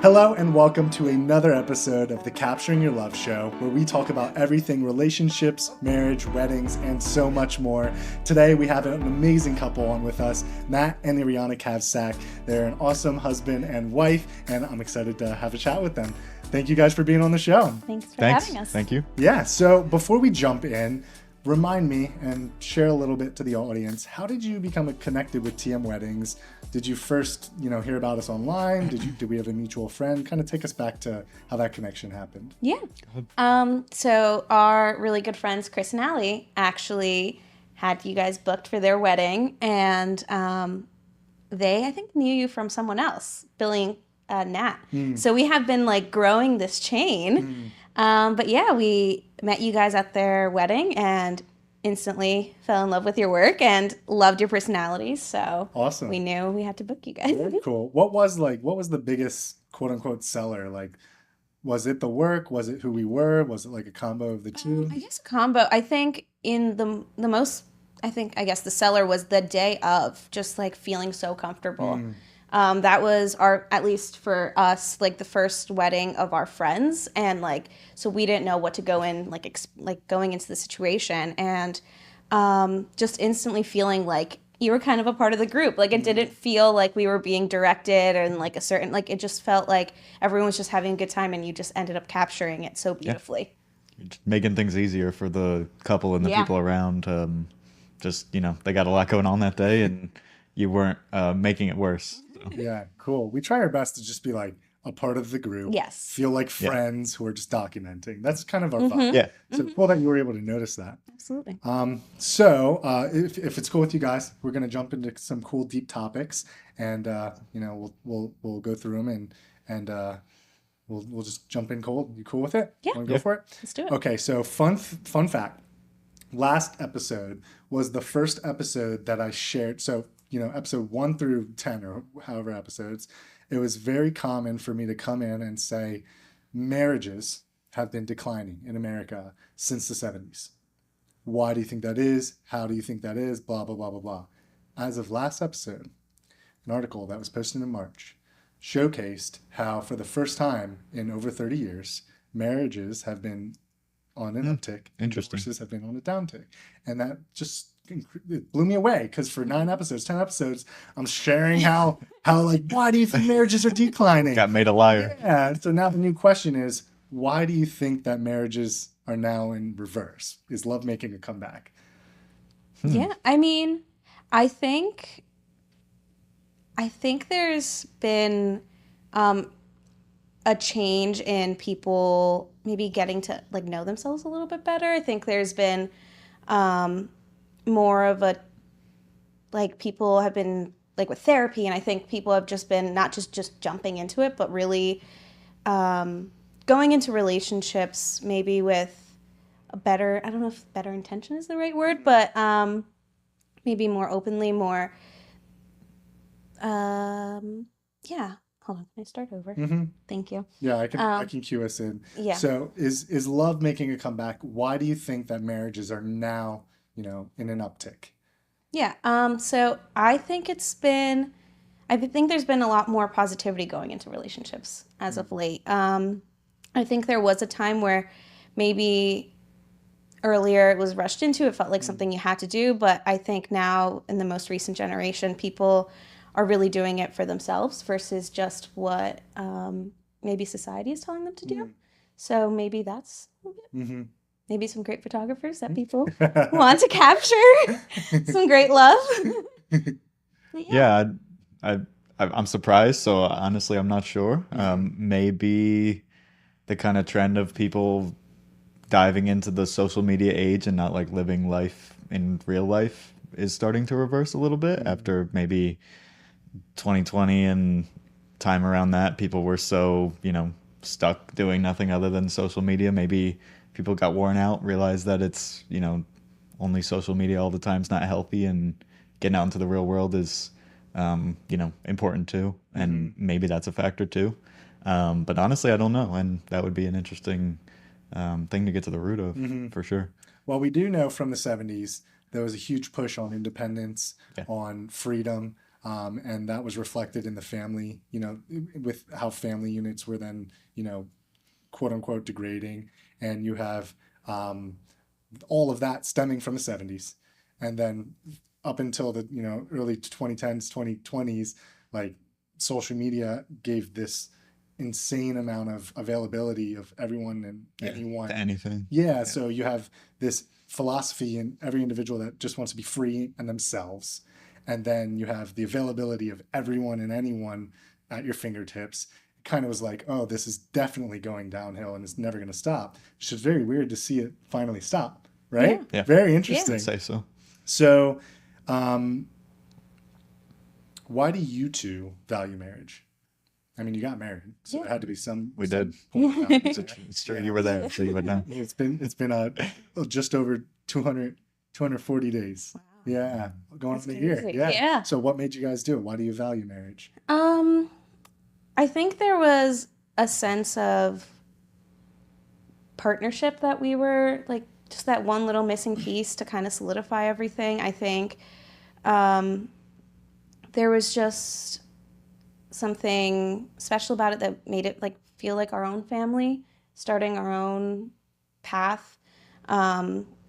Hello and welcome to another episode of the Capturing Your Love Show, where we talk about everything relationships, marriage, weddings, and so much more. Today we have an amazing couple on with us, Matt and Iriana Kavsak. They're an awesome husband and wife, and I'm excited to have a chat with them. Thank you guys for being on the show. Thanks for having us. Thank you. Yeah, so before we jump in, remind me and share a little bit to the audience. How did you become connected with TM Weddings? Did you first, hear about us online? Did we have a mutual friend? Kind of take us back to how that connection happened. Yeah. So our really good friends, Chris and Allie, actually had you guys booked for their wedding, and they, I think, knew you from someone else, Billy and Nat. So we have been growing this chain. But yeah, we met you guys at their wedding and instantly fell in love with your work and loved your personalities. So awesome. We knew we had to book you guys. Very cool. What was the biggest quote unquote seller? Was it the work? Was it who we were? Was it like a combo of the two? I guess a combo. I think in the most, I guess the seller was the day of, just feeling so comfortable. That was at least for us, the first wedding of our friends. And so we didn't know what to go in, going into the situation, and just instantly feeling like you were kind of a part of the group. It didn't feel like we were being directed and a certain, it just felt like everyone was just having a good time, and you just ended up capturing it so beautifully. Yeah. Making things easier for the couple and the people around. They got a lot going on that day, and you weren't making it worse. Yeah, cool. We try our best to just be a part of the group. Yes. Feel like friends who are just documenting. That's kind of our vibe. Yeah. So cool that you were able to notice that. Absolutely. So if it's cool with you guys, we're gonna jump into some cool deep topics, and we'll go through them, and we'll just jump in cold. You cool with it? Yeah. Want to go for it? Let's do it. Okay. So fun fact. Last episode was the first episode that I shared. So episode 1 through 10 or however episodes, it was very common for me to come in and say marriages have been declining in America since the 70s. Why do you think that is? How do you think that is? Blah, blah, blah, blah, blah. As of last episode, an article that was posted in March showcased how for the first time in over 30 years, marriages have been on an uptick. Interesting. Divorces have been on a downtick. And that just it blew me away, because for 10 episodes, I'm sharing how why do you think marriages are declining? Got made a liar. Yeah. So now the new question is, why do you think that marriages are now in reverse? Is love making a comeback? Yeah. I think there's been a change in people maybe getting to know themselves a little bit better. I think there's been more of a people have been with therapy, and I think people have just been not just jumping into it, but really going into relationships maybe with a better, I don't know if better intention is the right word, but maybe more openly, more yeah. Hold on, can I start over? Thank you. Yeah, I can cue us in. Yeah. So is love making a comeback? Why do you think that marriages are now, in an uptick? Yeah. So I think I think there's been a lot more positivity going into relationships as of late. I think there was a time where maybe earlier it was rushed into, it felt like something you had to do, but I think now in the most recent generation, people are really doing it for themselves versus just what maybe society is telling them to do. So maybe that's maybe some great photographers that people want to capture some great love. Yeah, I'm surprised. So honestly, I'm not sure. Maybe the kind of trend of people diving into the social media age and not living life in real life is starting to reverse a little bit after maybe 2020 and time around that. People were so, stuck doing nothing other than social media. Maybe people got worn out, realized that it's, only social media all the time is not healthy, and getting out into the real world is, important too. And maybe that's a factor too. But honestly, I don't know. And that would be an interesting thing to get to the root of for sure. Well, we do know from the 70s, there was a huge push on independence, on freedom. And that was reflected in the family, with how family units were then, quote unquote degrading. And you have all of that stemming from the 70s. And then up until the, early 2010s, 2020s, like social media gave this insane amount of availability of everyone and anyone. To anything. Yeah, so you have this philosophy in every individual that just wants to be free and themselves. And then you have the availability of everyone and anyone at your fingertips. It kind of was like, oh, this is definitely going downhill and it's never going to stop. It's just very weird to see it finally stop, right? Yeah. Very interesting. I'd say so. So, why do you two value marriage? I mean, you got married, so it had to be some. We did. It's true. You were there, so you would know. It's been just over 240 days. Wow. Yeah, going on a year. Yeah. So what made you guys do it? Why do you value marriage? I think there was a sense of partnership that we were like just that one little missing piece to kind of solidify everything. I think there was just something special about it that made it like feel like our own family, starting our own path,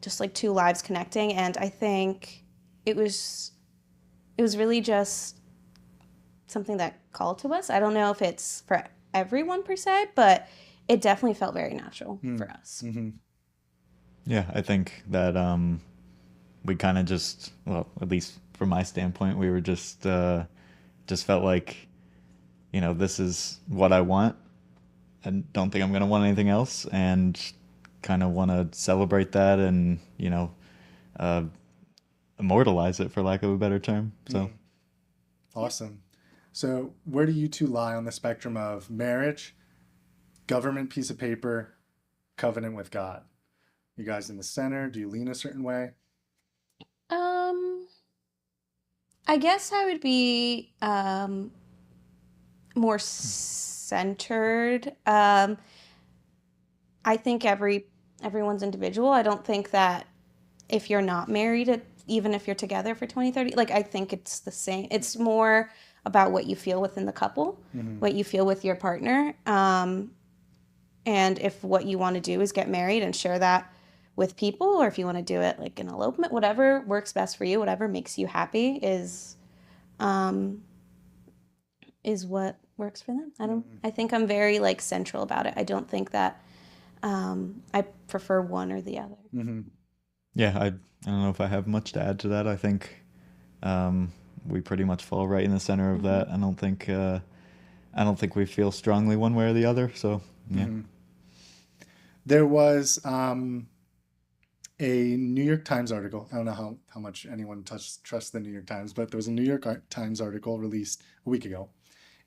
just like two lives connecting. And I think it was really just something that called to us. I don't know if it's for everyone per se, but it definitely felt very natural for us. Mm-hmm. Yeah, I think that we kind of just, well, at least from my standpoint, we were just felt like, this is what I want. I don't think I'm going to want anything else, and kind of want to celebrate that and, immortalize it, for lack of a better term. So Awesome. So where do you two lie on the spectrum of marriage, government piece of paper, covenant with God? You guys in the center? Do you lean a certain way? I guess I would be more centered. I think everyone's individual. I don't think that if you're not married, even if you're together for 20, 30, like I think it's the same. It's more about what you feel within the couple, what you feel with your partner. And if what you want to do is get married and share that with people, or if you want to do it like an elopement, whatever works best for you, whatever makes you happy is what works for them. I think I'm very like central about it. I don't think that I prefer one or the other. yeah, I don't know if I have much to add to that. I think we pretty much fall right in the center of that. I don't think we feel strongly one way or the other. So yeah. There was a New York Times article. I don't know how much anyone trusts the New York Times, but there was a New York Times article released a week ago,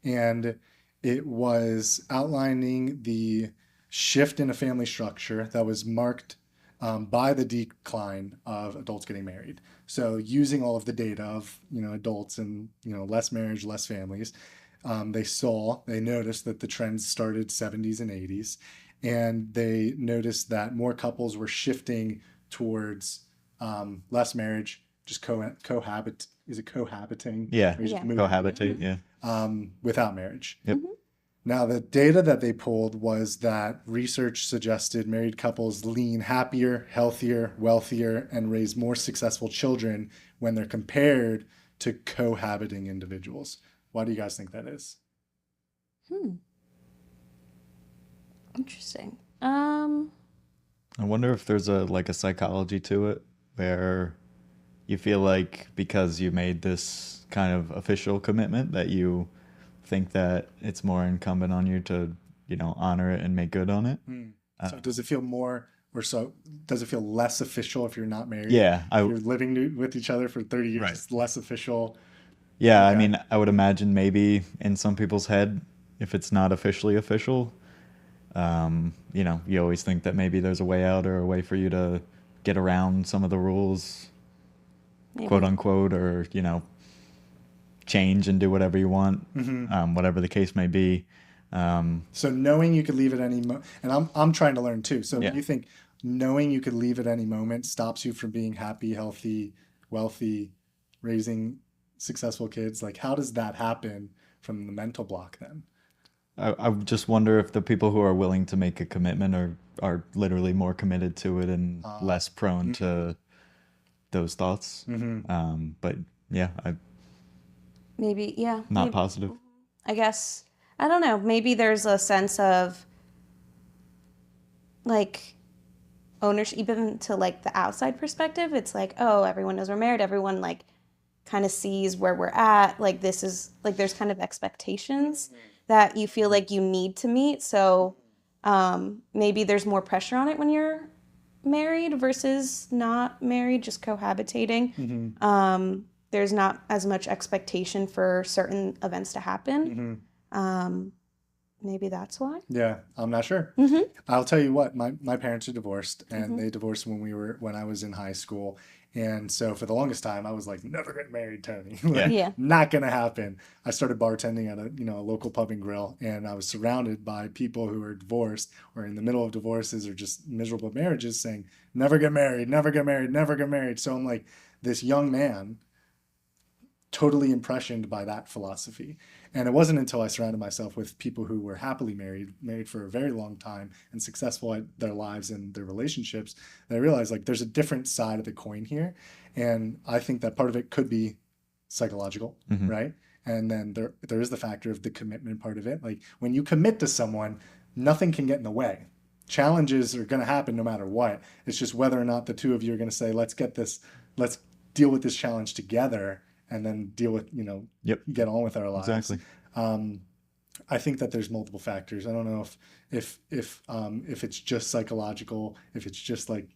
and it was outlining the shift in a family structure that was marked by the decline of adults getting married. So using all of the data of adults and less marriage, less families, they noticed that the trends started 70s and 80s, and they noticed that more couples were shifting towards less marriage, just cohabit. Is it cohabiting? Yeah, Moving cohabitate. Yeah. without marriage. Yep. Now, the data that they pulled was that research suggested married couples lean happier, healthier, wealthier, and raise more successful children when they're compared to cohabiting individuals. Why do you guys think that is? Interesting. I wonder if there's a psychology to it where you feel like because you made this kind of official commitment that you think that it's more incumbent on you to, honor it and make good on it. So does it feel more, or so does it feel less official if you're not married? Yeah. If you're living with each other for 30 years, it's less official. Yeah, Okay. I mean, I would imagine maybe in some people's head, if it's not officially official, you always think that maybe there's a way out or a way for you to get around some of the rules, Maybe. quote unquote, or, change and do whatever you want, whatever the case may be. So knowing you could leave at any moment, and I'm trying to learn too. So Yeah. do you think knowing you could leave at any moment stops you from being happy, healthy, wealthy, raising successful kids, like how does that happen from the mental block then? I just wonder if the people who are willing to make a commitment are literally more committed to it and less prone to those thoughts. But yeah, I'm Maybe, yeah. not positive. I guess, I don't know. Maybe there's a sense of like ownership, even to like the outside perspective. It's like, oh, everyone knows we're married. Everyone like kind of sees where we're at. Like this is like there's kind of expectations that you feel like you need to meet. So maybe there's more pressure on it when you're married versus not married, just cohabitating. There's not as much expectation for certain events to happen. Maybe that's why. Yeah, I'm not sure. I'll tell you what, my parents are divorced, and they divorced when I was in high school. And so for the longest time, I was like, never get married, Tony. Like, Yeah. not gonna happen. I started bartending at a local pub and grill, and I was surrounded by people who are divorced or in the middle of divorces or just miserable marriages saying, never get married, never get married, never get married. So I'm like this young man totally impressioned by that philosophy. And it wasn't until I surrounded myself with people who were happily married for a very long time and successful at their lives and their relationships, that I realized like there's a different side of the coin here. And I think that part of it could be psychological, right? And then there is the factor of the commitment part of it. Like when you commit to someone, nothing can get in the way. Challenges are going to happen no matter what. It's just whether or not the two of you are going to say, let's deal with this challenge together and then deal with, get on with our lives. Exactly. I think that there's multiple factors. I don't know if it's just psychological, if it's just like,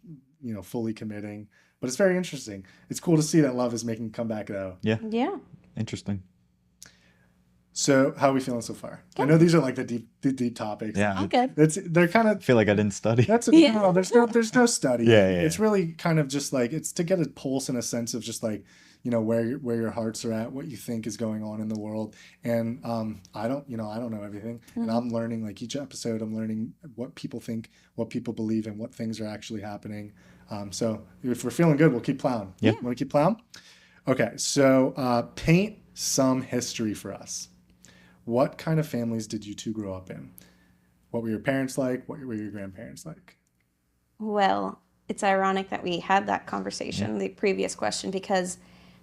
fully committing, but it's very interesting. It's cool to see that love is making a comeback though. Yeah. Yeah. Interesting. So how are we feeling so far? Good. I know these are like the deep topics. Yeah. I'm good. They're kind of. I feel like I didn't study. No, there's no study. Yeah. It's really kind of just like, it's to get a pulse and a sense of just like, where your hearts are at, what you think is going on in the world. And I don't know everything. And I'm learning, like each episode, I'm learning what people think, what people believe, and what things are actually happening. So if we're feeling good, we'll keep plowing. Yeah. Want to keep plowing? Okay. So paint some history for us. What kind of families did you two grow up in? What were your parents like? What were your grandparents like? Well, it's ironic that we had that conversation, the previous question, because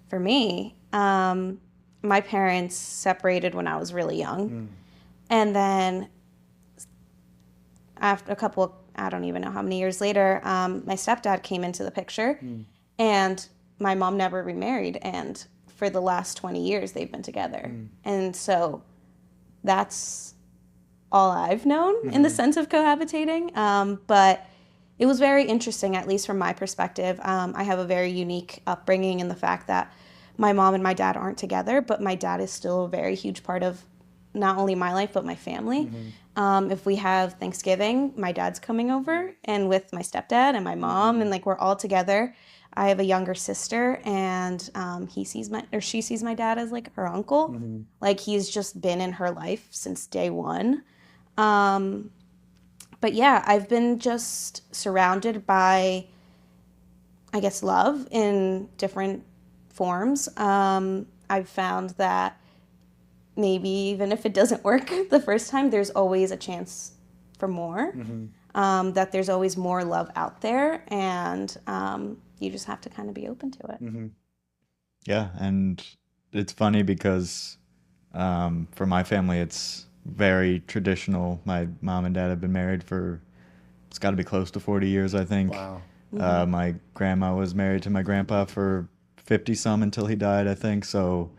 for me, my parents separated when I was really young. And then after a couple, I don't even know how many years later, my stepdad came into the picture and my mom never remarried. And for the last 20 years, they've been together. And so that's all I've known in the sense of cohabitating. But it was very interesting, at least from my perspective. I have a very unique upbringing in the fact that my mom and my dad aren't together, but my dad is still a very huge part of not only my life, but my family. If we have Thanksgiving, my dad's coming over, and with my stepdad and my mom, and like we're all together. I have a younger sister, and she sees my dad as like her uncle. Like he's just been in her life since day one. But yeah, I've been just surrounded by, I guess, love in different forms. I've found that maybe even if it doesn't work the first time, there's always a chance for more. That there's always more love out there, and you just have to kind of be open to it. Yeah, and it's funny because for my family, it's very traditional. My mom and dad have been married for, it's got to be close to 40 years, I think. Wow. My grandma was married to my grandpa for 50-some until he died, I think. So,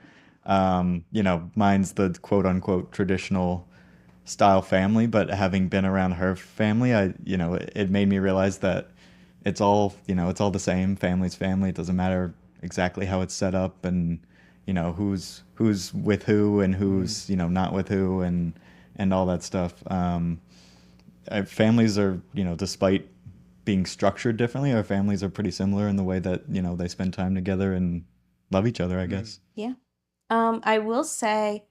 mine's the quote-unquote traditional style family, but having been around her family, it made me realize that it's all the same. Family's family. It doesn't matter exactly how it's set up and, who's with who and who's, not with who and all that stuff. Families are, despite being structured differently, our families are pretty similar in the way that, they spend time together and love each other, I guess. Yeah. I will say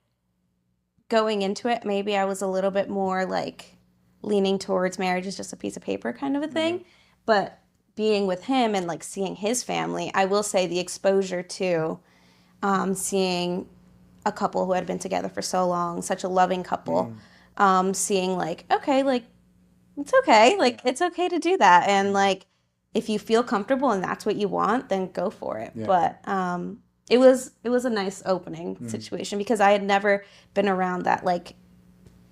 going into it, maybe I was a little bit more like leaning towards marriage is just a piece of paper kind of a thing. But being with him and like seeing his family, I will say the exposure to seeing a couple who had been together for so long, such a loving couple, seeing like, okay, like, it's okay. Like, it's okay to do that. And like, if you feel comfortable and that's what you want, then go for it. Yeah. But it was a nice opening situation because I had never been around that like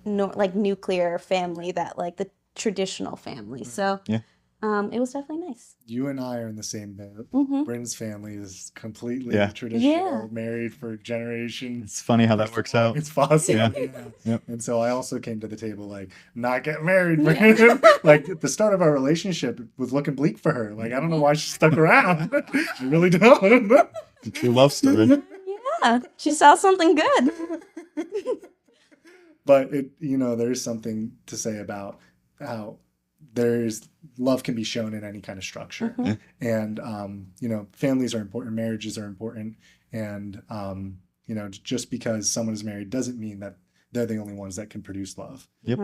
nuclear family, that like the traditional family. So Yeah. it was definitely nice. You and I are in the same boat. Bryn's family is completely Yeah. traditional, Yeah. married for generations. It's funny how that works out. It's possible. Yeah. Yeah. Yep. And so I also came to the table like, not get married, Bryn. Like at the start of our relationship was looking bleak for her. Like, I don't know why she stuck around. I really don't. True love story. Yeah, she saw something good. But there's something to say about how there's love can be shown in any kind of structure. And families are important, marriages are important, and just because someone is married doesn't mean that they're the only ones that can produce love. Yep.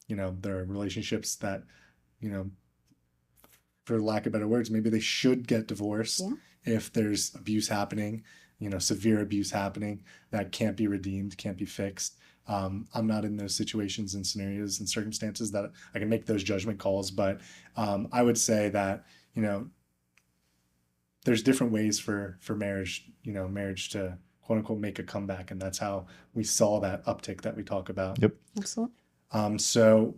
There are relationships that for lack of better words, maybe they should get divorced if there's abuse happening, severe abuse happening that can't be redeemed, can't be fixed. I'm not in those situations and scenarios and circumstances that I can make those judgment calls, but I would say that there's different ways for marriage to quote unquote make a comeback, and that's how we saw that uptick that we talk about. Yep. Absolutely. So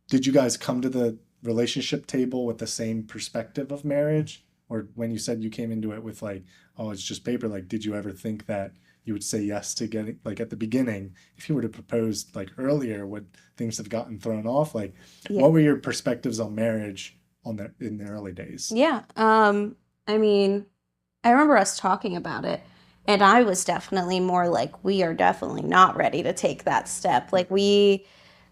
did you guys come to the relationship table with the same perspective of marriage, or when you said you came into it with like, oh, it's just paper, like did you ever think that you would say yes to getting, like at the beginning, if you were to propose like earlier, would things have gotten thrown off? Like, what were your perspectives on marriage in the early days? Yeah. I mean, I remember us talking about it, and I was definitely more like, we are definitely not ready to take that step. Like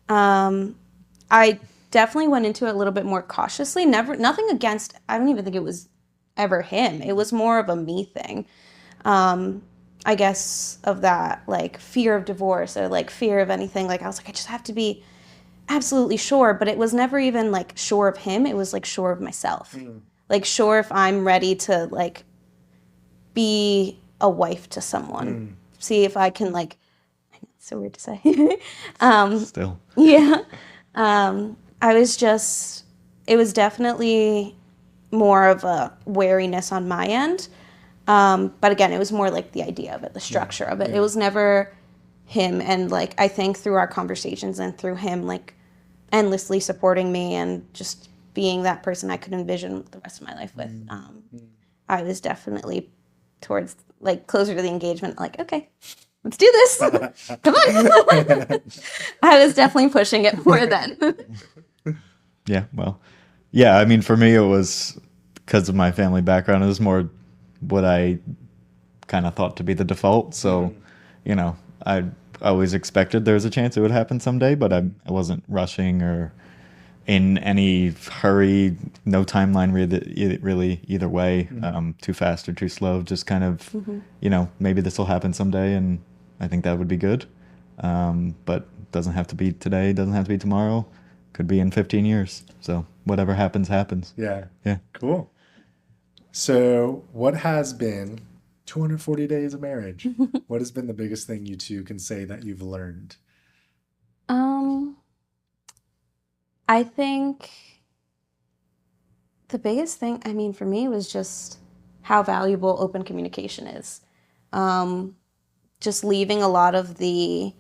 I definitely went into it a little bit more cautiously. Nothing against, I don't even think it was ever him. It was more of a me thing. I guess of that, like fear of divorce or like fear of anything. Like I was like, I just have to be absolutely sure. But it was never even like sure of him. It was like sure of myself. Like sure if I'm ready to like be a wife to someone. See if I can like, it's so weird to say. Still. Yeah. It was definitely more of a wariness on my end. But again, it was more like the idea of it, the structure of it. It was never him. And like, I think through our conversations and through him, like endlessly supporting me and just being that person I could envision the rest of my life with, I was definitely towards like closer to the engagement, like, okay, let's do this. Come on. I was definitely pushing it more then. Yeah, well, yeah, I mean, for me, it was because of my family background. It was more what I kind of thought to be the default. So, I always expected there was a chance it would happen someday, but I wasn't rushing or in any hurry, no timeline really either way, too fast or too slow, just kind of, maybe this will happen someday, and I think that would be good. But doesn't have to be today, doesn't have to be tomorrow, could be in 15 years. So whatever happens, happens. Yeah. Yeah. Cool. So what has been 240 days of marriage? What has been the biggest thing you two can say that you've learned? I think the biggest thing, I mean, for me was just how valuable open communication is. Just leaving a lot of the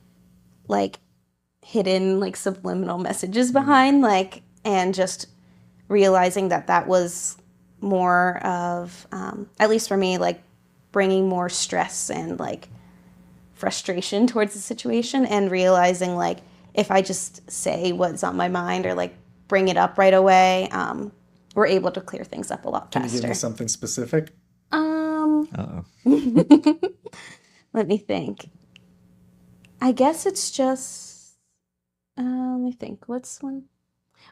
like hidden like subliminal messages behind, like, and just realizing that was more of, at least for me, like bringing more stress and like frustration towards the situation, and realizing like if I just say what's on my mind or like bring it up right away, we're able to clear things up a lot faster. Can you give me something specific? Uh-oh. Let me think. I guess it's just, let me think. What's one?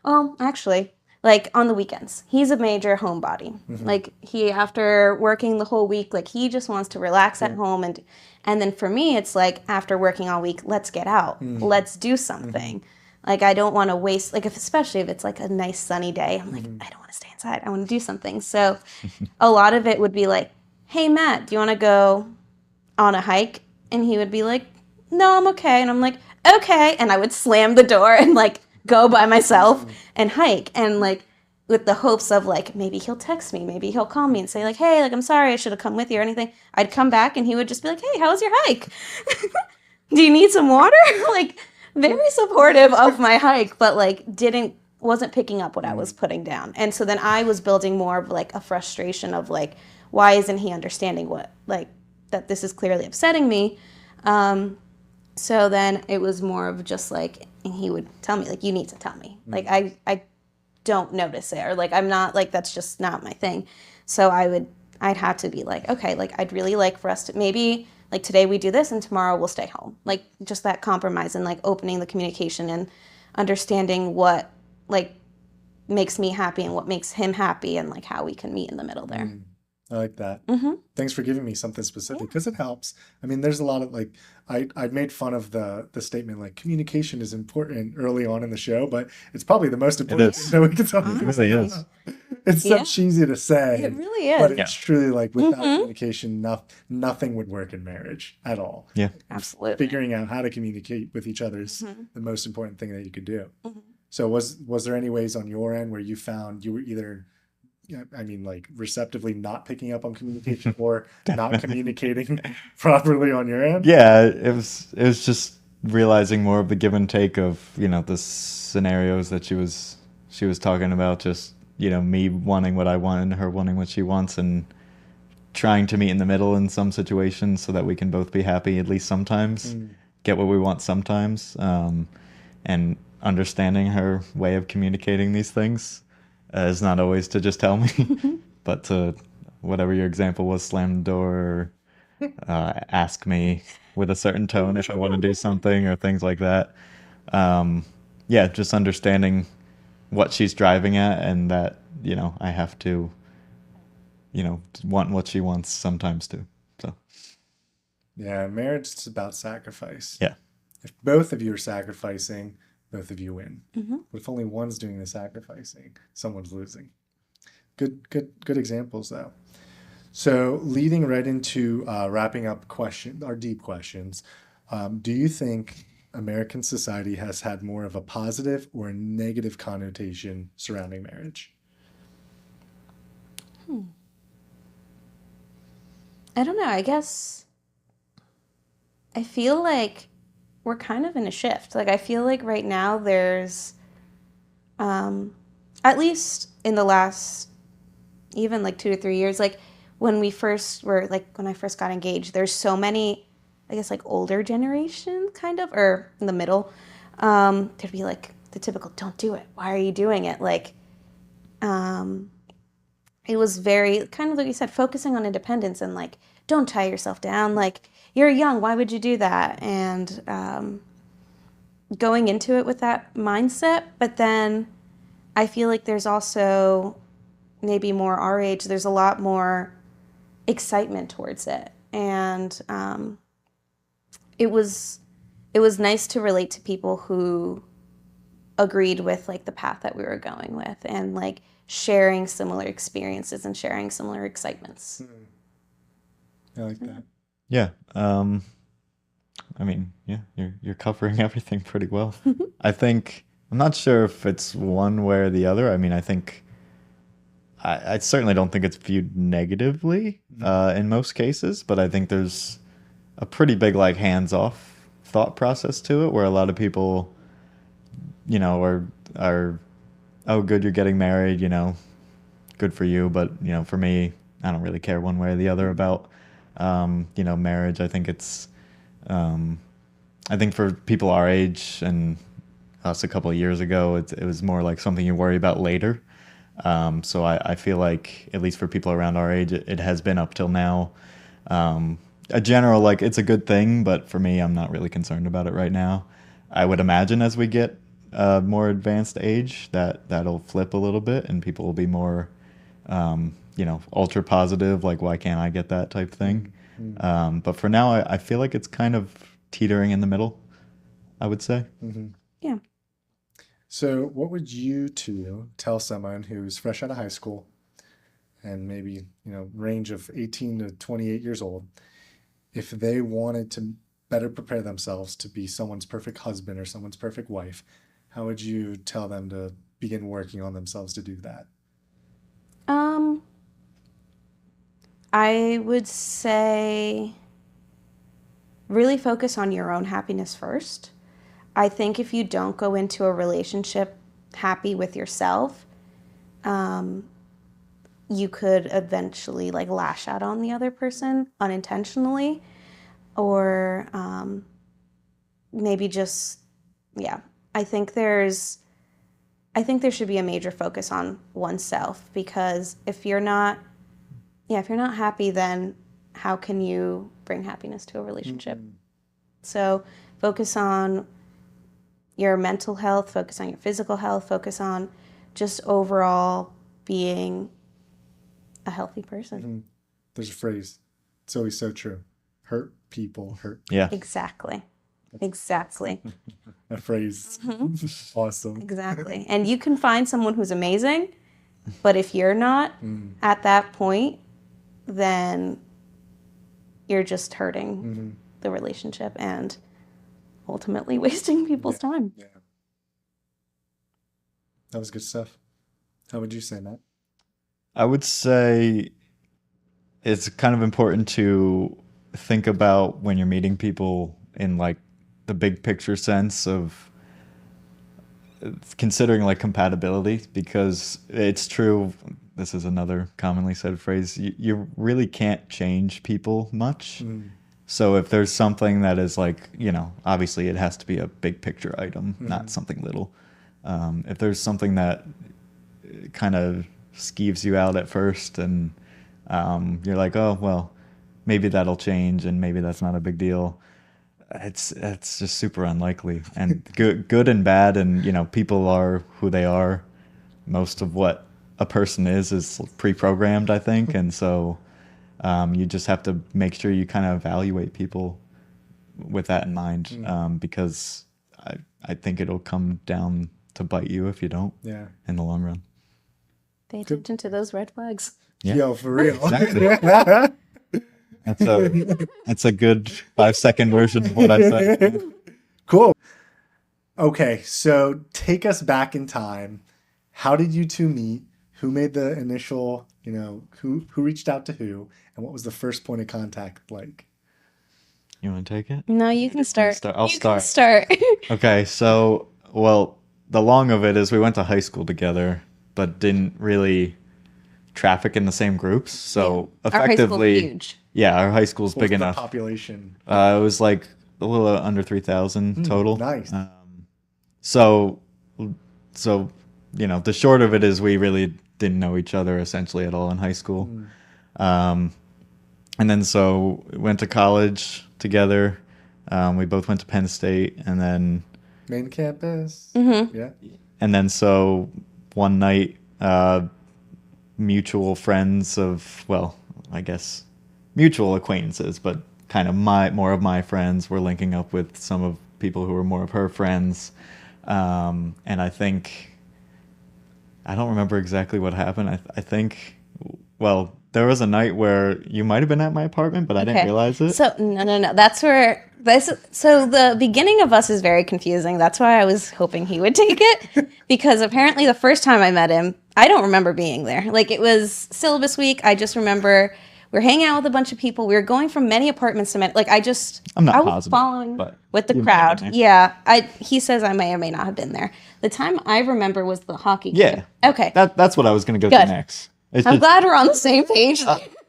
Oh, actually, like on the weekends, he's a major homebody. Like after working the whole week, like he just wants to relax at home, and then for me, it's like after working all week, let's get out, let's do something. Like I don't want to waste, like especially if it's like a nice sunny day, I'm like, I don't want to stay inside, I want to do something. So a lot of it would be like, hey, Matt, do you want to go on a hike? And he would be like, no, I'm okay. And I'm like, okay. And I would slam the door and like go by myself and hike. And like, with the hopes of like, maybe he'll text me, maybe he'll call me and say like, hey, like, I'm sorry, I should have come with you or anything. I'd come back and he would just be like, hey, how was your hike? Do you need some water? Like, very supportive of my hike, but like wasn't picking up what I was putting down. And so then I was building more of like a frustration of like, why isn't he understanding what like that this is clearly upsetting me? So then it was more of just like, and he would tell me like, you need to tell me. Like I don't notice it, or like I'm not like, that's just not my thing. So I'd have to be like, okay, like I'd really like for us to maybe like today we do this and tomorrow we'll stay home. Like just that compromise and like opening the communication and understanding what like makes me happy and what makes him happy and like how we can meet in the middle there. I like that. Mm-hmm. Thanks for giving me something specific because it helps. I mean, there's a lot of like I made fun of the statement like communication is important early on in the show, but it's probably the most important is. thing that we can talk It about. really is. It's so cheesy to say. It really is. But it's truly like without communication, nothing would work in marriage at all. Yeah. Absolutely. Figuring out how to communicate with each other is the most important thing that you could do. So was there any ways on your end where you found you were either I mean, like receptively not picking up on communication or not communicating properly on your end? Yeah, it was just realizing more of the give and take of, the scenarios that she was talking about, just, me wanting what I want and her wanting what she wants, and trying to meet in the middle in some situations so that we can both be happy at least sometimes, get what we want sometimes, and understanding her way of communicating these things is not always to just tell me, but to, whatever your example was, slam the door, or ask me with a certain tone if I want to do something or things like that. Yeah, just understanding what she's driving at, and that, I have to, want what she wants sometimes too. So, Yeah, marriage is about sacrifice. yeah. If both of you are sacrificing, both of you win. But if only one's doing the sacrificing, someone's losing. Good examples though. So leading right into wrapping up our deep questions, do you think American society has had more of a positive or a negative connotation surrounding marriage? I don't know. I guess I feel like we're kind of in a shift. Like I feel like right now there's, at least in the last even like 2 to 3 years, like when I first got engaged, there's so many, I guess like older generation kind of, or in the middle, there'd be like the typical, don't do it. Why are you doing it? Like, it was very kind of like you said, focusing on independence and like, don't tie yourself down. Like you're young. Why would you do that? And, going into it with that mindset. But then I feel like there's also maybe more our age, there's a lot more excitement towards it. And it was nice to relate to people who agreed with like the path that we were going with, and like sharing similar experiences and sharing similar excitements. I like that. Yeah. I mean, yeah, you're covering everything pretty well. I think I'm not sure if it's one way or the other. I mean, I think I certainly don't think it's viewed negatively in most cases, but I think there's a pretty big like hands-off thought process to it, where a lot of people, are oh, good, you're getting married, good for you, but for me, I don't really care one way or the other about marriage. I think it's I think for people our age and us a couple of years ago, it was more like something you worry about later. So I feel like, at least for people around our age, it has been up till now a general, like, it's a good thing, but for me, I'm not really concerned about it right now. I would imagine as we get more advanced age, that'll flip a little bit, and people will be more, ultra positive, like, why can't I get that type thing. But for now, I feel like it's kind of teetering in the middle, I would say. Yeah. So what would you two tell someone who's fresh out of high school and maybe, range of 18 to 28 years old, if they wanted to better prepare themselves to be someone's perfect husband or someone's perfect wife, how would you tell them to begin working on themselves to do that? Um, I would say really focus on your own happiness first. I think if you don't go into a relationship happy with yourself, you could eventually like lash out on the other person unintentionally, or maybe just, yeah. I think there's I think there should be a major focus on oneself, because if you're not happy, then how can you bring happiness to a relationship? So focus on your mental health, focus on your physical health, focus on just overall being a healthy person. There's a phrase, it's always so true. Hurt people hurt. Yeah. Exactly. That phrase, awesome. Exactly. And you can find someone who's amazing, but if you're not at that point, then you're just hurting the relationship and ultimately wasting people's time. Yeah. That was good stuff. How would you say, Matt? I would say it's kind of important to think about when you're meeting people in like the big picture sense of considering like compatibility, because it's true. This is another commonly said phrase. You really can't change people much. So if there's something that is like, obviously it has to be a big picture item, not something little. If there's something that kind of skeeves you out at first and you're like, oh, well, maybe that'll change and maybe that's not a big deal. It's just super unlikely. And good and bad, and people are who they are. Most of what a person is pre-programmed, I think, and so you just have to make sure you kind of evaluate people with that in mind, because I think it'll come down to bite you if you don't. Yeah. In the long run. Pay attention to those red flags. Yeah. Yo, for real. Exactly. That's a good 5-second version of what I said. Cool. Okay, so take us back in time. How did you two meet? Who made the initial, who reached out to who, and what was the first point of contact like? You want to take it? No, you can start. I'll You start. can start. Okay, so, well, the long of it is we went to high school together, but didn't really traffic in the same groups. So effectively, our high school's huge. Yeah, our high school's What was big the enough. population? It was like a little under 3,000 total. Nice. So the short of it is we really didn't know each other essentially at all in high school. And then so we went to college together. We both went to Penn State, and then Main campus. Yeah. And then so one night, mutual friends of, well, I guess mutual acquaintances, but kind of more of my friends were linking up with some of people who were more of her friends. And I think, I don't remember exactly what happened. I think, well, there was a night where you might have been at my apartment, but I didn't realize it. So no. So the beginning of us is very confusing. That's why I was hoping he would take it, because apparently the first time I met him, I don't remember being there. Like, it was syllabus week. I just remember we were hanging out with a bunch of people. We were going from many apartments to many. Like, I'm not I was positive, following but with the you might have crowd. been there. Yeah, he says I may or may not have been there. The time I remember was the hockey game. Yeah. Okay. That's what I was going to go to Good. next. It's I'm just, glad we're on the same page.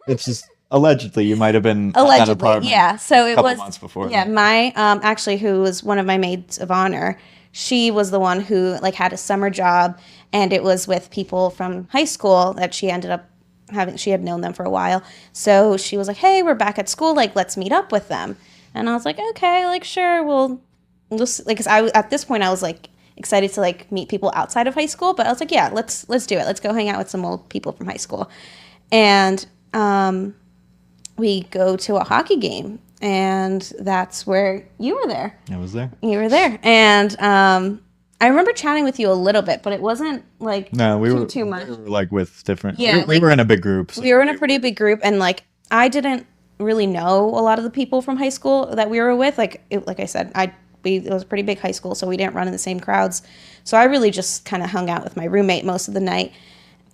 it's just allegedly you might have been at that Allegedly, apartment. yeah. So it couple was months before Yeah, that. my actually, who was one of my maids of honor, she was the one who like had a summer job, and it was with people from high school that she ended up having. She had known them for a while, so she was like, "Hey, we're back at school. Like, let's meet up with them." And I was like, "Okay, like sure, we'll just like." 'Cause at this point I was like excited to like meet people outside of high school, but I was like, "Yeah, let's do it. Let's go hang out with some old people from high school." And we go to a hockey game, and that's where you were there. I was there. You were there. And I remember chatting with you a little bit, but it wasn't like No, too much. we were like with different. Yeah, We were in a big group. So We were in a pretty big group, and like I didn't really know a lot of the people from high school that we were with. Like I said, it was a pretty big high school, so we didn't run in the same crowds. So I really just kind of hung out with my roommate most of the night,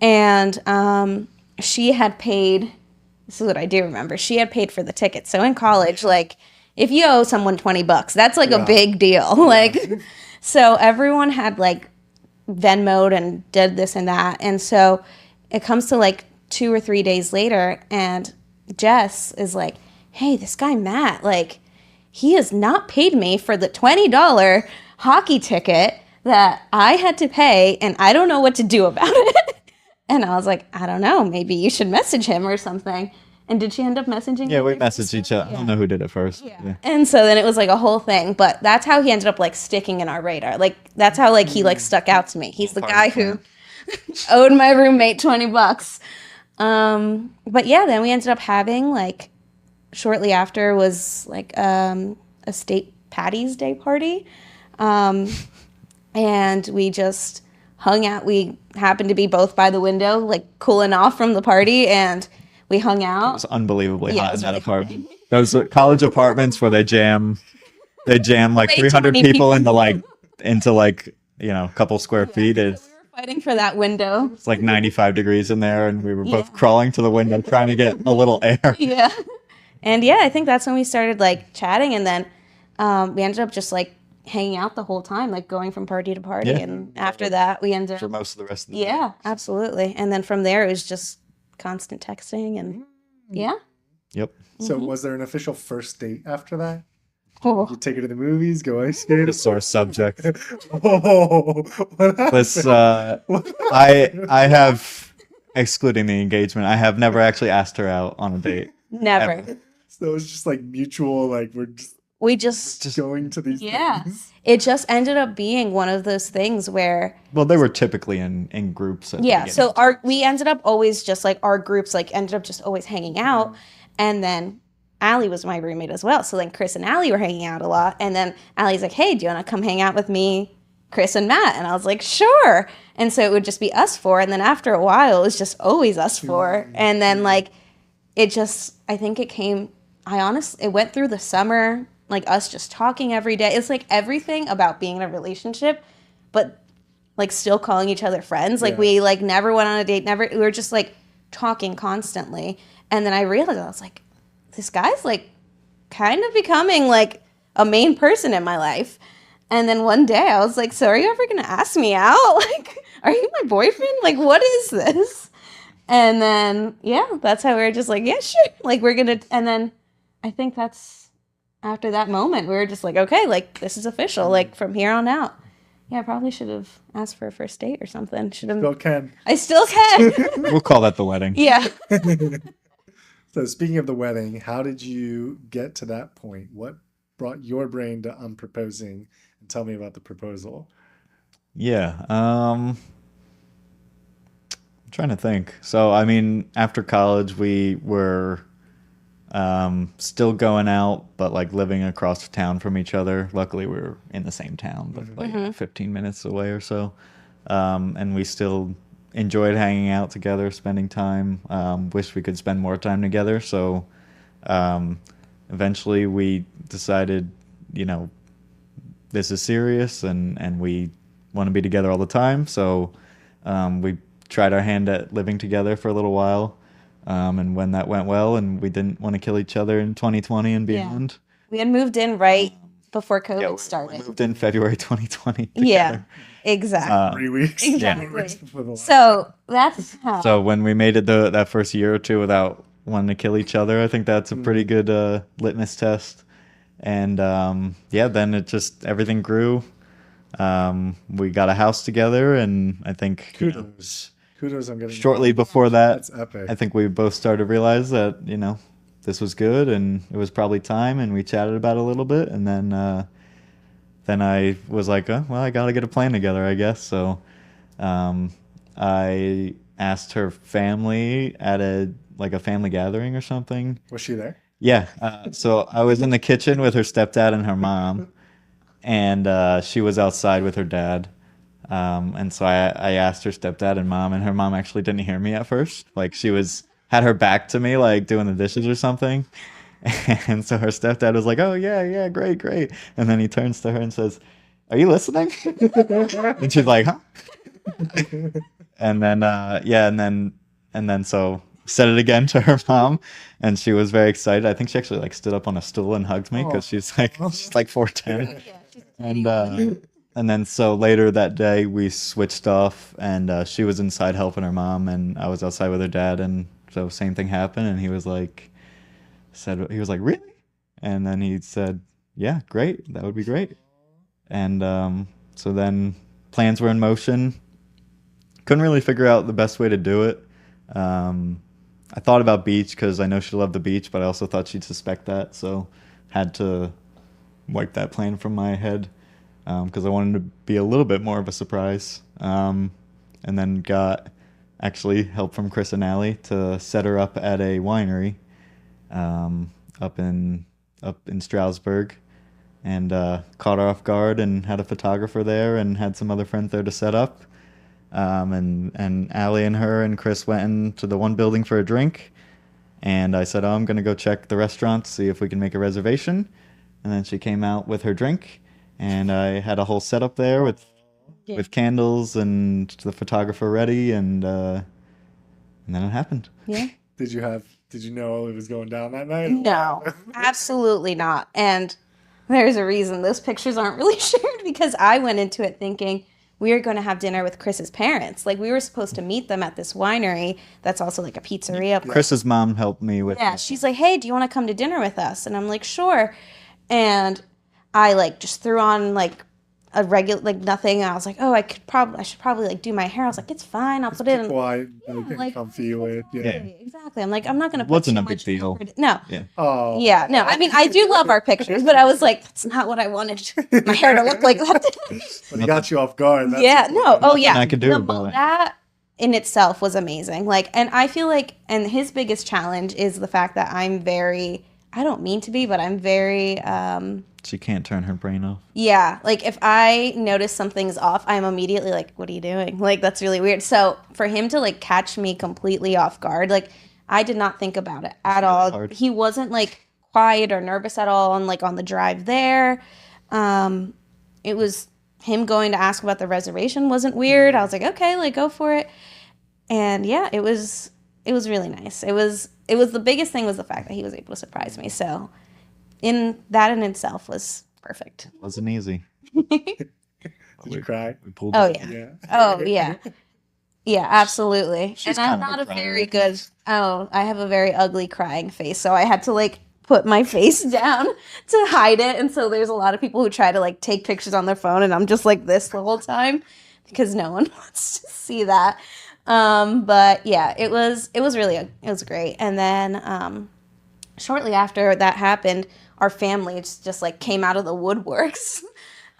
and she had paid. This is what I do remember. She had paid for the ticket. So in college, like if you owe someone $20, that's like a big deal. Like, so everyone had like Venmoed and did this and that, and so it comes to like 2 or 3 days later, and Jess is like, "Hey, this guy Matt, like, he has not paid me for the $20 hockey ticket that I had to pay, and I don't know what to do about it." And I was like, "I don't know, maybe you should message him or something." And did she end up messaging yeah, him? we messaged each other. I don't know who did it first. Yeah. And so then it was like a whole thing, but that's how he ended up like sticking in our radar. Like that's how like he like stuck out to me. He's the guy who owed my roommate $20. But yeah, then we ended up having like shortly after was like a state Patty's Day party. And we just hung out. We happened to be both by the window, like cooling off from the party, and we hung out. It was unbelievably Yeah, it hot was in that really apartment. Those college apartments where they jam like Way too 300 many people people. into like, a couple square feet. We were fighting for that window. It's like 95 degrees in there, and we were both crawling to the window trying to get a little air. Yeah. And yeah, I think that's when we started like chatting, and then we ended up just like hanging out the whole time, like going from party to party. Yeah. And after that, we ended For up, most of the rest of the day. yeah, absolutely. And then from there, it was just constant texting, and yeah. Yep. So was there an official first date after that? Oh. You take her to the movies, go ice skating? The sore subject. Oh, what happened? This, I have, excluding the engagement, I have never actually asked her out on a date. Never. Ever. So it was just like mutual, like we're just We just going to these yeah. things. It just ended up being one of those things where Well, they were typically in groups. At the yeah, so beginning. we ended up always just like our groups like ended up just always hanging out, and then Allie was my roommate as well. So then Chris and Allie were hanging out a lot, and then Allie's like, "Hey, do you want to come hang out with me, Chris and Matt?" And I was like, "Sure." And so it would just be us four, and then after a while, it was just always us four, and then like it just I think it came. It went through the summer, like us just talking every day. It's like everything about being in a relationship, but like still calling each other friends. Like we like never went on a date, we were just like talking constantly. And then I realized, I was like, this guy's like kind of becoming like a main person in my life. And then one day I was like, so are you ever going to ask me out? Like, are you my boyfriend? Like, what is this? And then, yeah, that's how we were just like, yeah, sure. Like and then I think that's after that moment, we were just like, okay, like this is official. Like from here on out. Yeah, I probably should have asked for a first date or something. Still can. I still can. We'll call that the wedding. Yeah. So speaking of the wedding, how did you get to that point? What brought your brain to proposing? And tell me about the proposal. Yeah. I'm trying to think. So, I mean, after college, we were still going out, but like living across town from each other. Luckily, we were in the same town, but like 15 minutes away or so. And we still enjoyed hanging out together, spending time. Wish we could spend more time together. So eventually we decided, this is serious and we want to be together all the time. So we tried our hand at living together for a little while. And when that went well and we didn't want to kill each other in 2020 and beyond. We had moved in right before COVID Yeah, we started. moved in February 2020 together. Yeah, exactly. 3 weeks. Exactly. 3 weeks before the So that's how. So when we made it that first year or two without wanting to kill each other, I think that's a pretty good litmus test. And then it just everything grew. We got a house together, and I think Kudos. Kudos, I'm getting shortly before that, That's epic. I think we both started to realize that this was good, and it was probably time. And we chatted about it a little bit, and then I was like, well, I gotta get a plan together, I guess. So I asked her family at a family gathering or something. Was she there? Yeah. So I was in the kitchen with her stepdad and her mom, and she was outside with her dad. And so I asked her stepdad and mom, and her mom actually didn't hear me at first. Like she had her back to me, like doing the dishes or something. And so her stepdad was like, "Oh yeah, yeah, great, great." And then he turns to her and says, "Are you listening?" And she's like, "Huh?" And then yeah, and then so said it again to her mom, and she was very excited. I think she actually like stood up on a stool and hugged me because she's like 4'10". And and then so later that day we switched off, and she was inside helping her mom, and I was outside with her dad, and so same thing happened, and he was like really, and then he said, yeah, great, that would be great. And so then plans were in motion. Couldn't really figure out the best way to do it. I thought about beach because I know she loved the beach, but I also thought she'd suspect that, so had to wipe that plan from my head because I wanted to be a little bit more of a surprise. And then got actually help from Chris and Allie to set her up at a winery up in Stroudsburg, and caught her off guard and had a photographer there and had some other friends there to set up. And Allie and her and Chris went into the one building for a drink, and I said, "Oh, I'm gonna go check the restaurant to see if we can make a reservation." And then she came out with her drink, and I had a whole setup there with candles and the photographer ready, and then it happened. Yeah. Did you know it was going down that night? No, absolutely not. And there's a reason those pictures aren't really shared, because I went into it thinking we were going to have dinner with Chris's parents. Like, we were supposed to meet them at this winery that's also like a pizzeria. Chris's mom helped me with Yeah, she's like, "Hey, do you want to come to dinner with us?" And I'm like, "Sure." And I like just threw on like a regular, like nothing. I was like, "Oh, I should probably like do my hair." I was like, "It's fine. I'll put it in." Why? Like, Comfy with. Yeah. exactly. I'm like, I'm not going to put Wasn't too a big much deal. effort- No. Yeah. Oh. Yeah, no. I mean, I do love our pictures, but I was like, that's not what I wanted my hair to look like. But he got you off guard. That's Yeah, no. Oh, yeah. I could do about it. That in itself was amazing. Like, and I feel like, and his biggest challenge is the fact that I don't mean to be, but I'm very, She can't turn her brain off. yeah, like if I notice something's off, I'm immediately like, what are you doing? Like, that's really weird. So for him to like catch me completely off guard, like I did not think about it at all. hard. He wasn't like quiet or nervous at all on the drive there. It was him going to ask about the reservation wasn't weird. I was like, okay, like go for it. And yeah, it was really nice. It was the biggest thing was the fact that he was able to surprise me. So in itself was perfect. Wasn't easy. Did you cry? We pulled Oh it. yeah. Yeah. Oh yeah. Yeah, absolutely. She's and I'm kind of not a a crier. very good. Oh, I have a very ugly crying face, so I had to like put my face down to hide it. And so there's a lot of people who try to like take pictures on their phone, and I'm just like this the whole time because no one wants to see that. But yeah, it was great. And then shortly after that happened, our family just like came out of the woodworks,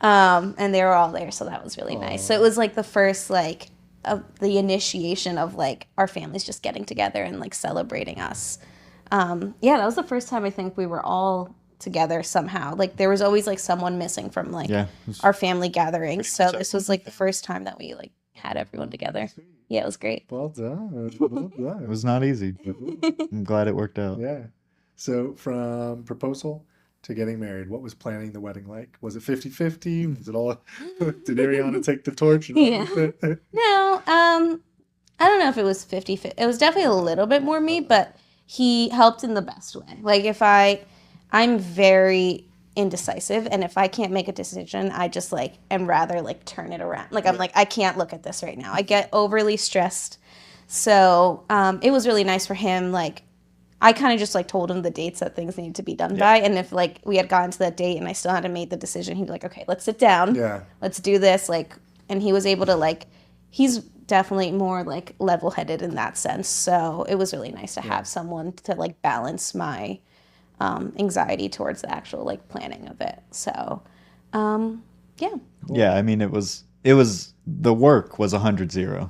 and they were all there, so that was really nice. So it was like the first like of the initiation of like our families just getting together and like celebrating us. Yeah, that was the first time I think we were all together somehow. Like there was always like someone missing from like Yeah. our family gatherings. So this was like the first time that we like had everyone together. Yeah, it was great. Well done. Well done. It was not easy, but I'm glad it worked out. Yeah. So from proposal to getting married, what was planning the wedding like? Was it 50-50? Was it all did Iriana take the torch? Yeah. No, I don't know if it was 50-50. It was definitely a little bit more me, but he helped in the best way. Like if I'm very indecisive, and if I can't make a decision, I just like am rather like turn it around. Like I'm like, I can't look at this right now. I get overly stressed. So it was really nice for him. Like I kind of just like told him the dates that things needed to be done by, and if like we had gotten to that date and I still hadn't made the decision, he'd be like, okay, let's sit down. Yeah. Let's do this. Like, and he was able to like, he's definitely more like level-headed in that sense. So it was really nice to have someone to like balance my anxiety towards the actual like planning of it. So, yeah. Yeah, I mean, it was the work was 100-0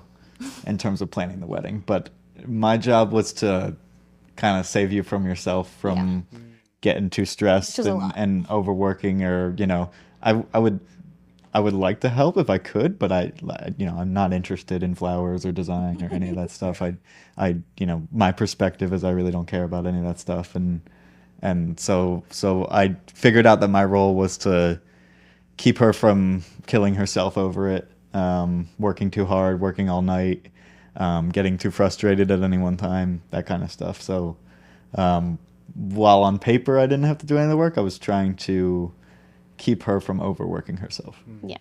in terms of planning the wedding, but my job was to kind of save you from yourself from getting too stressed Which was a lot. and overworking, or I would I would like to help if I could, but I'm not interested in flowers or design or any of that stuff. My perspective is I really don't care about any of that stuff, and so I figured out that my role was to keep her from killing herself over it, working too hard, working all night, getting too frustrated at any one time, that kind of stuff. So while on paper I didn't have to do any of the work, I was trying to keep her from overworking herself. Yeah.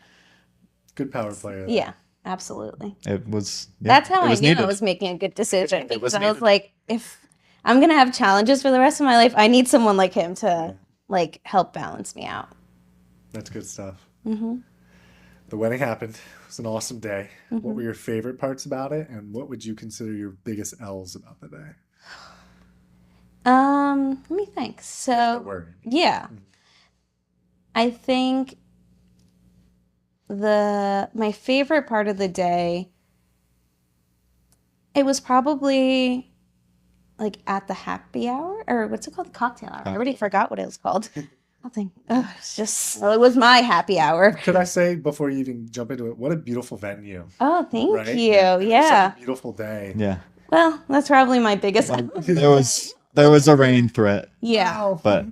Good power player. There. Yeah, absolutely. It was. Yeah, That's how it I was knew needed. I was making a good decision, because I was needed. like, if I'm going to have challenges for the rest of my life, I need someone like him to like help balance me out. That's good stuff. The wedding happened. It was an awesome day. What were your favorite parts about it, and what would you consider your biggest L's about the day? Let me think. Don't So, worry. yeah. I think my favorite part of the day, it was probably like at the happy hour, or what's it called? Cocktail hour. I already forgot what it was called. Nothing. It was my happy hour. Could I say before you even jump into it, what a beautiful venue, Oh, thank right? you. Such Yeah. a beautiful day. Yeah. Well, that's probably my biggest. There was a rain threat, Yeah. Wow. but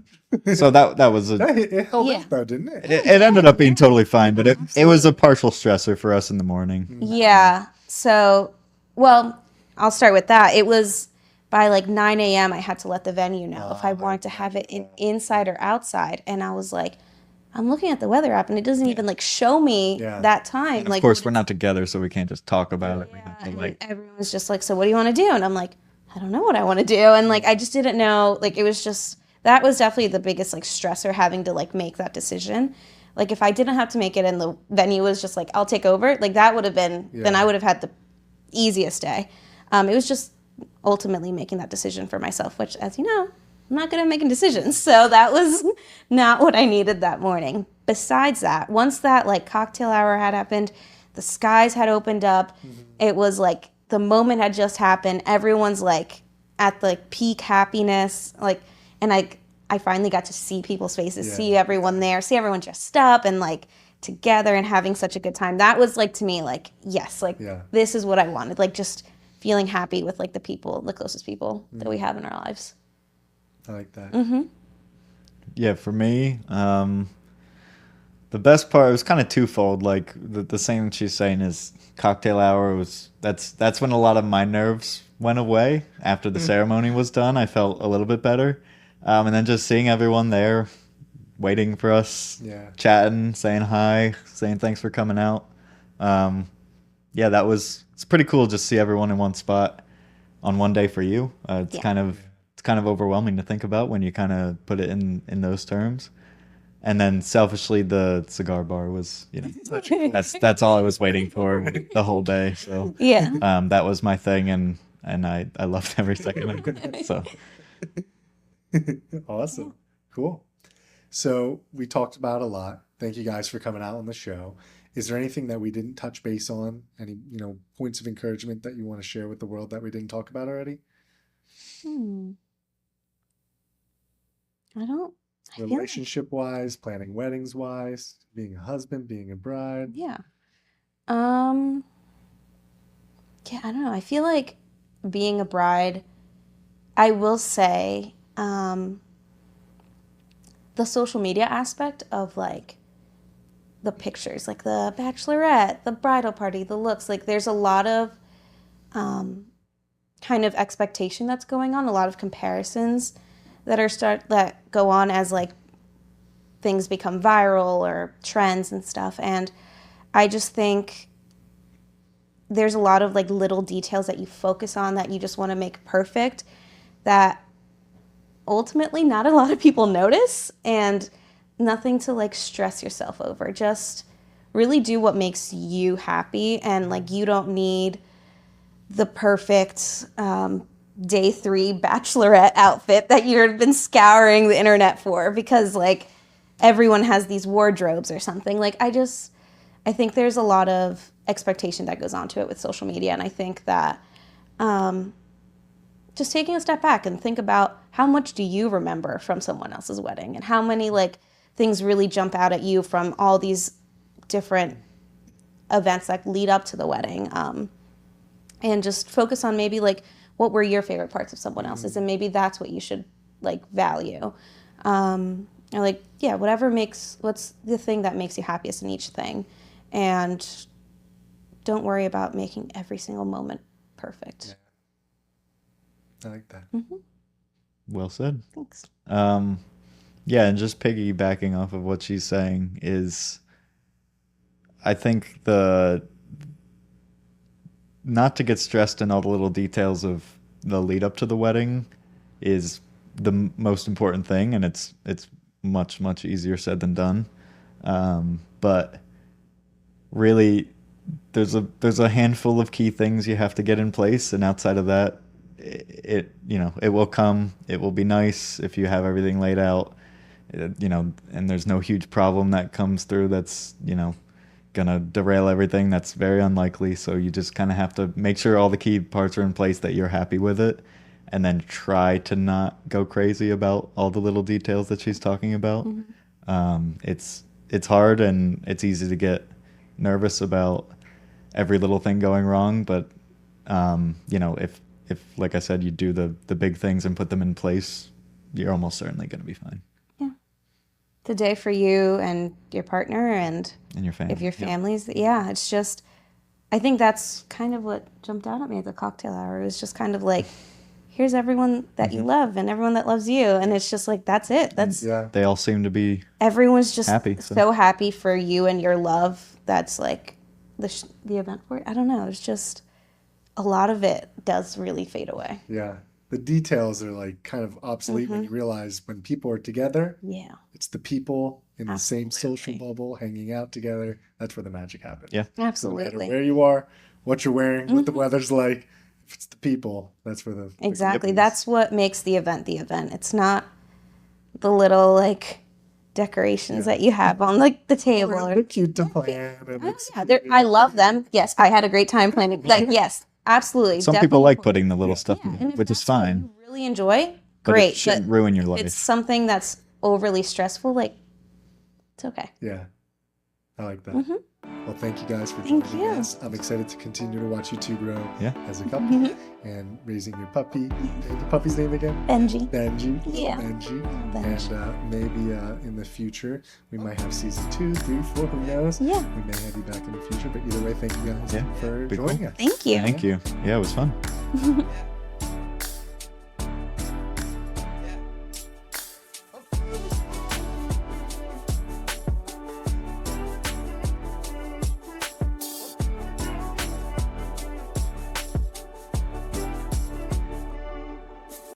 so that was It held Yeah. up though, didn't it? it ended up being totally fine, but it was a partial stressor for us in the morning. Yeah. So, well, I'll start with that. It was by like 9 a.m. I had to let the venue know if I wanted to have it inside or outside. And I was like, I'm looking at the weather app and it doesn't even like show me Yeah. that time. And like, of course, we're not together, so we can't just talk about it. We have to and like everyone was just like, so what do you want to do? And I'm like, I don't know what I want to do. And like, I just didn't know. Like, it was just, that was definitely the biggest like stressor, having to like make that decision. Like, if I didn't have to make it and the venue was just like, I'll take over, like that would have been, then Yeah. I would have had the easiest day. It was just ultimately making that decision for myself, which, as you know, I'm not good at making decisions. So that was not what I needed that morning. Besides that, once that like cocktail hour had happened, the skies had opened up. It was like the moment had just happened. Everyone's like at the peak happiness. Like, and I finally got to see people's faces, Yeah. see everyone there, see everyone dressed up and like together and having such a good time. That was like, to me, like, yes, like Yeah. this is what I wanted. Like, just feeling happy with like the people, the closest people that we have in our lives. I like that. Yeah, for me, the best part, it was kind of twofold. Like the same she's saying is cocktail hour was that's when a lot of my nerves went away after the ceremony was done. I felt a little bit better, and then just seeing everyone there, waiting for us, Yeah. chatting, saying hi, saying thanks for coming out. Yeah, it's pretty cool just to see everyone in one spot on one day for you. It's Yeah. kind of overwhelming to think about when you kind of put it in those terms. And then selfishly, the cigar bar was, that's all I was waiting for the whole day. So Yeah. that was my thing, and I loved every second of it. So Awesome. Cool. So we talked about a lot. Thank you guys for coming out on the show. Is there anything that we didn't touch base on? Any, points of encouragement that you want to share with the world that we didn't talk about already? I don't. I feel like, Relationship wise, planning weddings wise, being a husband, being a bride. yeah. Yeah, I don't know. I feel like being a bride, I will say, the social media aspect of like the pictures, like the bachelorette, the bridal party, the looks, like there's a lot of kind of expectation that's going on, a lot of comparisons that go on as like things become viral or trends and stuff. And I just think there's a lot of like little details that you focus on that you just want to make perfect, that ultimately not a lot of people notice, and nothing to like stress yourself over. Just really do what makes you happy, and like you don't need the perfect day 3 bachelorette outfit that you've been scouring the internet for, because like everyone has these wardrobes or something. Like I think there's a lot of expectation that goes onto it with social media, and I think that just taking a step back and think about how much do you remember from someone else's wedding, and how many like things really jump out at you from all these different events that lead up to the wedding, and just focus on maybe like what were your favorite parts of someone else's, and maybe that's what you should like value. Or like, yeah, what's the thing that makes you happiest in each thing, and don't worry about making every single moment perfect. I like that. Well said. Thanks. Yeah, and just piggybacking off of what she's saying is, I think not to get stressed in all the little details of the lead up to the wedding is the most important thing, and it's much easier said than done. But really, there's a handful of key things you have to get in place, and outside of that, it will come. It will be nice if you have everything laid out, and there's no huge problem that comes through that's gonna derail everything. That's very unlikely. So you just kind of have to make sure all the key parts are in place, that you're happy with it, and then try to not go crazy about all the little details that she's talking about. It's hard, and it's easy to get nervous about every little thing going wrong, but if like I said, you do the big things and put them in place, you're almost certainly going to be fine. Yeah. The day for you and your partner and your family. If your families, yeah, it's just, I think that's kind of what jumped out at me at the cocktail hour. It was just kind of like, here's everyone that you love and everyone that loves you, and it's just like, that's it. They all seem to be everyone's just happy, so happy for you and your love. That's like the event for it. I don't know. It's just a lot of it does really fade away. Yeah. The details are like kind of obsolete when you realize when people are together. Yeah. It's the people in the same social bubble hanging out together. That's where the magic happens. Yeah. Absolutely. No matter where you are, what you're wearing, what the weather's like, if it's the people, that's where the exactly. That's what makes the event the event. It's not the little like decorations that you have on like the table. They're cute to plan. And I love them. Yes, I had a great time planning. Like, yes, absolutely. Some people like putting the little stuff in, which is fine. You really enjoy. But Great. it shouldn't ruin your if life. it's something that's overly stressful, like it's okay. Yeah. I like that. Well, thank you guys for joining you. us. I'm excited to continue to watch you two grow as a couple and raising your puppy. The puppy's name again? Benji. Benji. Yeah. Benji. Benji. And maybe in the future, we might have season 2, 3, 4, who knows? Yeah. We may have you back in the future. But either way, thank you guys for Be joining cool. us. Thank you. Thank you. Yeah, it was fun.